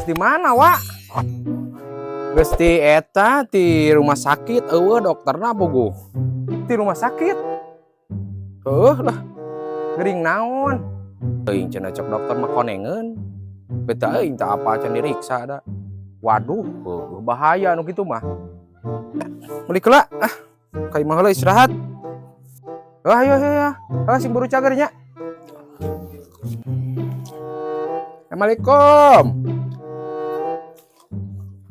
Geus di mana, Wak? Geus ti eta ti rumah sakit. Eueuh dokterna puguh. Ti rumah sakit. Lah, gering naon? Teuing cenah cek dokter mah konengeun. Beta euy tah apa can diriksa da. Waduh, bahaya anu kitu mah. Balik heula, ka imah heula istirahat. Ayo ya. Sing buru cager nya. Assalamualaikum.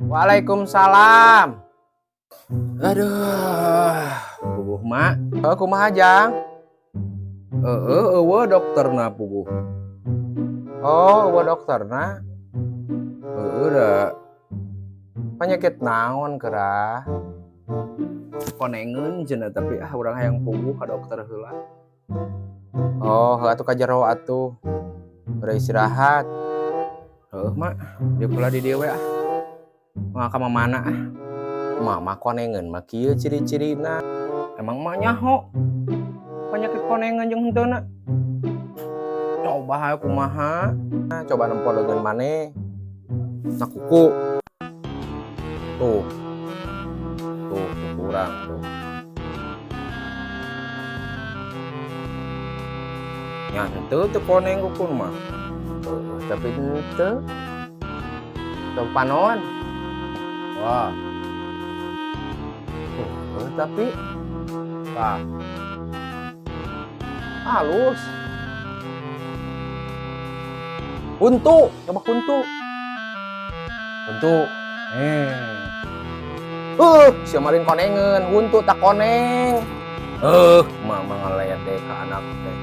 Waalaikumsalam. Aduh, puguh mak. Kumaha Jang? Eueuh dokterna puguh. Oh, eueuh dokterna. Da. Penyakit naon kerah? Konengeun cenah tapi urang hayang puguh ka dokter heula. Oh, atuh ka jero atuh. Bari istirahat. Mak, dia pula di dieu we Mah ka mana Mama konengeun mah kieu ciri-cirina. Emang mah nyaho penyakit konengeun jeung henteuna. Coba hayu kumaha? Coba nempoleun maneh. Na kuku. Tuh kurang tuh. Nya henteu teu koneng kukun mah. Tapi henteu. Teu panoan. Wah. Tapi halus. Kuntu, coba kuntu. Sia malin konengeun, huntu tak koneng. Mah ngaleet deh ka anak teh.